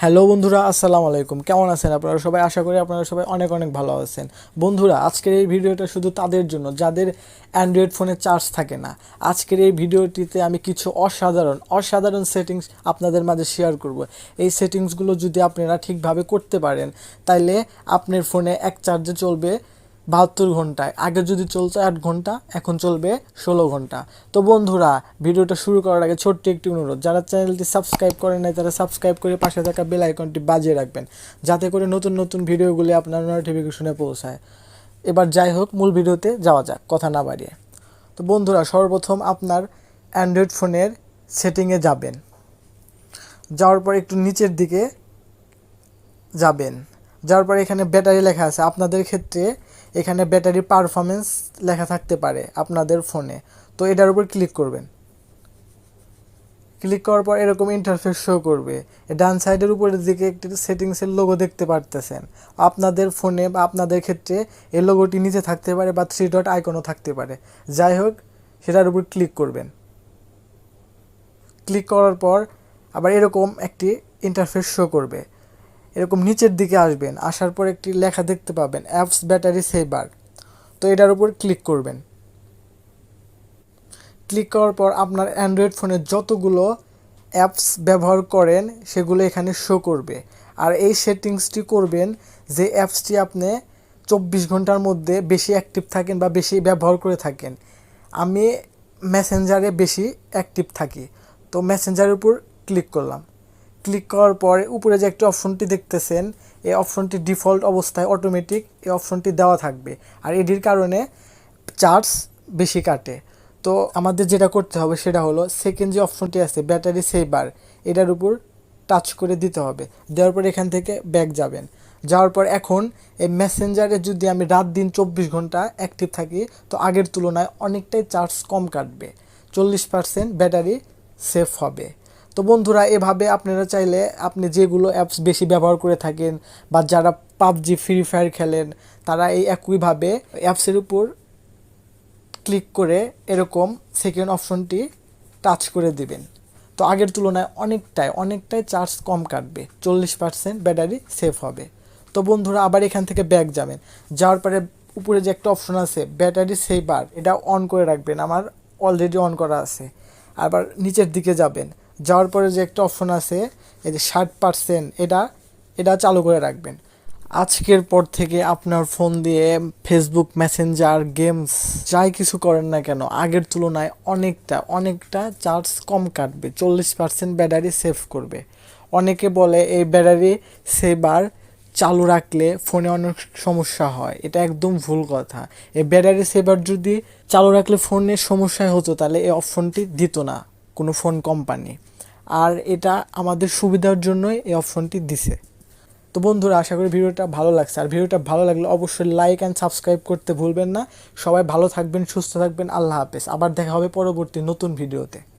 Hello বন্ধুরা, আসসালামু আলাইকুম। কেমন আছেন আপনারা সবাই? আশা করি আপনারা সবাই অনেক অনেক ভালো আছেন। বন্ধুরা, আজকের এই ভিডিওটা শুধু তাদের জন্য যাদের অ্যান্ড্রয়েড ফোনে চার্জ থাকে না। আজকের এই ভিডিওটিতে আমি কিছু অসাধারণ সেটিংস আপনাদের মাঝে শেয়ার করব। এই সেটিংসগুলো যদি আপনারা ঠিকভাবে করতে পারেন, তাইলে আপনার ফোনে এক চার্জে চলবে 72 ঘন্টায়। আগে যদি চলতো 8 ঘন্টা, এখন চলবে 16 ঘন্টা। তো বন্ধুরা, ভিডিওটা শুরু করার আগে ছোট্ট একটি অনুরোধ, যারা চ্যানেলটি সাবস্ক্রাইব করেন নাই তারা সাবস্ক্রাইব করে পাশে থাকা বেল আইকনটি বাজিয়ে রাখবেন, যাতে করে নতুন নতুন ভিডিওগুলি আপনার নোটিফিকেশনে পৌঁছায়। এবার যাই হোক, মূল ভিডিওতে যাওয়া যাক, কথা না বাড়িয়ে। তো বন্ধুরা, সর্বপ্রথম আপনার অ্যান্ড্রয়েড ফোনের সেটিংয়ে যাবেন। যাওয়ার পর একটু নিচের দিকে যাবেন। যাওয়ার পর এখানে ব্যাটারি লেখা আছে। আপনাদের ক্ষেত্রে এখানে ব্যাটারি পারফরমেন্স লেখা থাকতে পারে আপনাদের ফোনে। তো এটার উপর ক্লিক করবেন। ক্লিক করার পর এরকম ইন্টারফেস শো করবে। ডান সাইডের উপরের দিকে একটি সেটিংসের লোগো দেখতে পারতেছেন। আপনাদের ফোনে বা আপনাদের ক্ষেত্রে এই লোগোটি নিচে থাকতে পারে বা 3 ডট আইকনও থাকতে পারে। যাই হোক, সেটার উপর ক্লিক করবেন। ক্লিক করার পর আবার এরকম একটি ইন্টারফেস শো করবে। এরকম নিচের দিকে আসবেন, আসার পর একটি লেখা দেখতে পাবেন, অ্যাপস ব্যাটারি সেভার। তো এটার উপর ক্লিক করবেন। ক্লিক করার পর আপনার অ্যান্ড্রয়েড ফোনে যতগুলো অ্যাপস ব্যবহার করেন সেগুলো এখানে শো করবে। আর এই সেটিংসটি করবেন যে অ্যাপসটি আপনি 24 ঘন্টার মধ্যে বেশি অ্যাক্টিভ থাকেন বা বেশি ব্যবহার করে থাকেন। আমি মেসেঞ্জারে বেশি অ্যাক্টিভ থাকি, তো মেসেঞ্জারের উপর ক্লিক করলাম। ক্লিক করার পরে উপরে যে একটা অপশনটি দেখতেছেন, এই অপশনটি ডিফল্ট অবস্থায় অটোমেটিক এই অপশনটি দেওয়া থাকবে। আর এটির কারণে চার্জ বেশি কাটে। তো আমাদের যেটা করতে হবে সেটা হলো, সেকেন্ড যে অপশনটি আছে ব্যাটারি সেভার, এটার উপর টাচ করে দিতে হবে। দেওয়ার পর এখান থেকে ব্যাক যাবেন। যাওয়ার পর এখন এই মেসেঞ্জারে যদি আমি রাত দিন 24 ঘন্টা অ্যাক্টিভ থাকি, তো আগের তুলনায় অনেকটাই চার্জ কম কাটবে, 40% ব্যাটারি সেফ হবে। তো বন্ধুরা, এভাবে আপনারা চাইলে আপনি যেগুলো অ্যাপস বেশি ব্যবহার করে থাকেন বা যারা পাবজি ফ্রি ফায়ার খেলেন, তারা এই একইভাবে অ্যাপসের উপর ক্লিক করে এরকম সেকেন্ড অপশনটি টাচ করে দিবেন। তো আগের তুলনায় অনেকটাই চার্জ কম কাটবে, 40% ব্যাটারি সেফ হবে। তো বন্ধুরা, আবার এখান থেকে ব্যাক যাবেন। যাওয়ার পরে উপরে যে একটা অপশন আছে ব্যাটারি সেভার, এটা অন করে রাখবেন। আমার অলরেডি অন করা আছে। আবার নিচের দিকে যাবেন। যাওয়ার পরে যে একটা অপশন আছে এই যে 60%, এটা চালু করে রাখবেন। আজকের পর থেকে আপনার ফোন দিয়ে ফেসবুক, মেসেঞ্জার, গেমস যাই কিছু করেন না কেন, আগের তুলনায় অনেকটা চার্জ কম কাটবে, 40% ব্যাটারি সেভ করবে। অনেকে বলে এই ব্যাটারি সেভার চালু রাখলে ফোনে অনেক সমস্যা হয়, এটা একদম ভুল কথা। এই ব্যাটারি সেভার যদি চালু রাখলে ফোনের সমস্যা হতো, তাহলে এই অপশনটি দিত না কোনো ফোন কোম্পানি। আর এটা আমাদের সুবিধার জন্যই এই অপশনটি দিছে। তো বন্ধুরা, আশা করি ভিডিওটা ভালো লাগছে। আর ভিডিওটা ভালো লাগলে অবশ্যই লাইক অ্যান্ড সাবস্ক্রাইব করতে ভুলবেন না। সবাই ভালো থাকবেন, সুস্থ থাকবেন। আল্লাহ হাফেজ। আবার দেখা হবে পরবর্তী নতুন ভিডিওতে।